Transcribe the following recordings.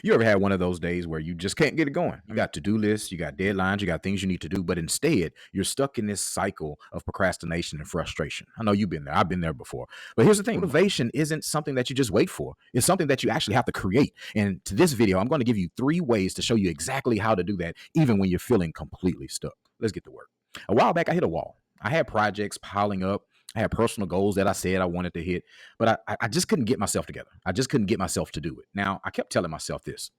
You ever had one of those days where you just can't get it going? You got to-do lists, you got deadlines, you got things you need to do, but instead you're stuck in this cycle of procrastination and frustration. I know you've been there. I've been there before. But here's the thing. Motivation isn't something that you just wait for. It's something that you actually have to create. And to this video, I'm going to give you 3 ways to show you exactly how to do that, even when you're feeling completely stuck. Let's get to work. A while back, I hit a wall. I had projects piling up. I had personal goals that I said I wanted to hit, but I just couldn't get myself together. I just couldn't get myself to do it. Now, I kept telling myself this,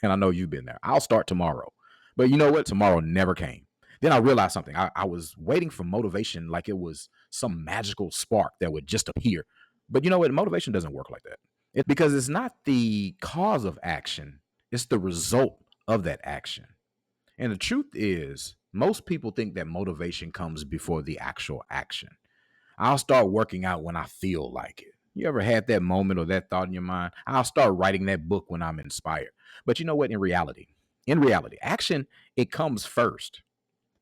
and I know you've been there. I'll start tomorrow. But you know what? Tomorrow never came. Then I realized something. I was waiting for motivation like it was some magical spark that would just appear. But you know what? Motivation doesn't work like that. Because it's not the cause of action, it's the result of that action. And the truth is, most people think that motivation comes before the actual action. I'll start working out when I feel like it. You ever had that moment or that thought in your mind? I'll start writing that book when I'm inspired. But you know what? In reality, action, it comes first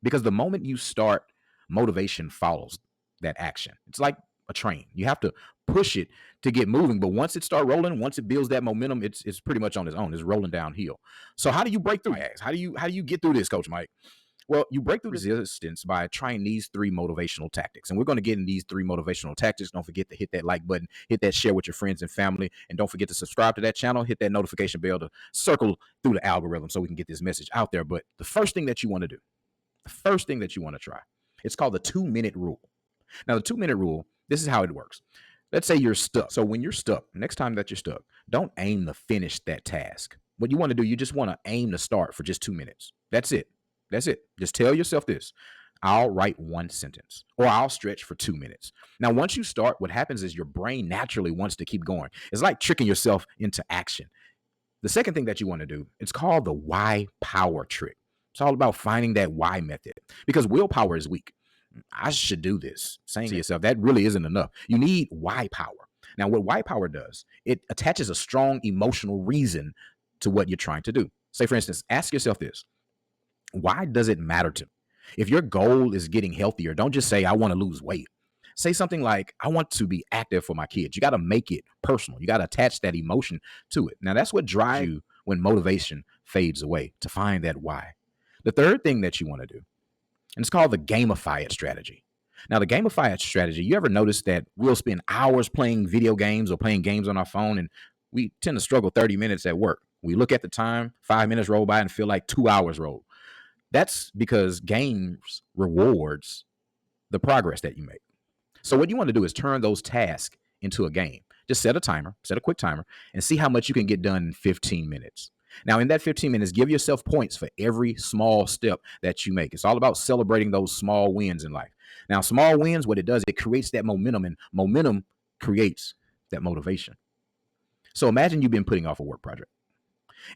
because the moment you start, motivation follows that action. It's like a train. You have to push it to get moving. But once it starts rolling, once it builds that momentum, it's pretty much on its own. It's rolling downhill. So how do you break through? How do you get through this, Coach Mike? Well, you break through resistance by trying these 3 motivational tactics. And we're going to get in these 3 motivational tactics. Don't forget to hit that like button, hit that share with your friends and family. And don't forget to subscribe to that channel, hit that notification bell to circle through the algorithm so we can get this message out there. But the first thing that you want to do, the first thing that you want to try, it's called the 2-minute rule. Now, the 2-minute rule, this is how it works. Let's say you're stuck. So when you're stuck, next time that you're stuck, don't aim to finish that task. What you want to do, you just want to aim to start for just 2 minutes. That's it. That's it. Just tell yourself this. I'll write 1 sentence or I'll stretch for 2 minutes. Now, once you start, what happens is your brain naturally wants to keep going. It's like tricking yourself into action. The second thing that you want to do, it's called the why power trick. It's all about finding that why method because willpower is weak. I should do this. Saying to yourself, that really isn't enough. You need why power. Now, what why power does, it attaches a strong emotional reason to what you're trying to do. Say, for instance, ask yourself this. Why does it matter to me? If your goal is getting healthier, don't just say, I want to lose weight. Say something like, I want to be active for my kids. You got to make it personal. You got to attach that emotion to it. Now, that's what drives you when motivation fades away, to find that why. The third thing that you want to do, and it's called the gamify it strategy. Now, the gamify it strategy, you ever notice that we'll spend hours playing video games or playing games on our phone, and we tend to struggle 30 minutes at work. We look at the time, 5 minutes roll by and feel like 2 hours roll. That's because games rewards the progress that you make. So what you want to do is turn those tasks into a game. Just set a timer, set a quick timer, and see how much you can get done in 15 minutes. Now, in that 15 minutes, give yourself points for every small step that you make. It's all about celebrating those small wins in life. Now, small wins, what it does, it creates that momentum, and momentum creates that motivation. So imagine you've been putting off a work project.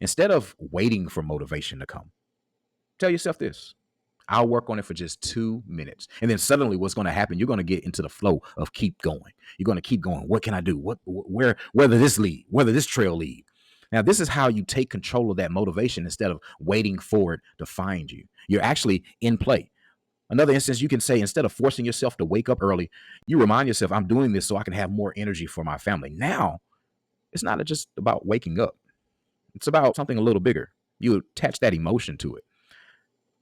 Instead of waiting for motivation to come, tell yourself this. I'll work on it for just 2 minutes. And then suddenly what's going to happen, you're going to get into the flow of keep going. You're going to keep going. What can I do? Where does this lead? Where does this trail lead? Now, this is how you take control of that motivation instead of waiting for it to find you. You're actually in play. Another instance, you can say, instead of forcing yourself to wake up early, you remind yourself, I'm doing this so I can have more energy for my family. Now, it's not just about waking up. It's about something a little bigger. You attach that emotion to it.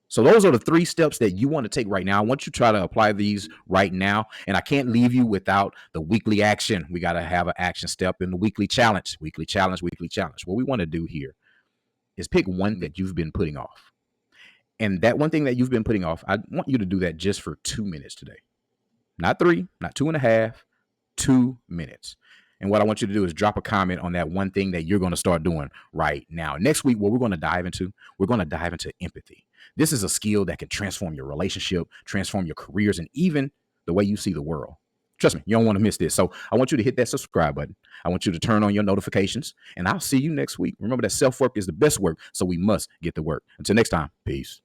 So those are the 3 steps that you want to take right now. I want you to try to apply these right now. And I can't leave you without the weekly action. We got to have an action step in the weekly challenge. What we want to do here is pick one that you've been putting off. And that one thing that you've been putting off, I want you to do that just for 2 minutes today. Not 3, not 2.5, 2 minutes. And what I want you to do is drop a comment on that one thing that you're going to start doing right now. Next week, what we're going to dive into empathy. This is a skill that can transform your relationship, transform your careers, and even the way you see the world. Trust me, you don't want to miss this. So I want you to hit that subscribe button. I want you to turn on your notifications, and I'll see you next week. Remember that self-work is the best work, so we must get to work. Until next time, peace.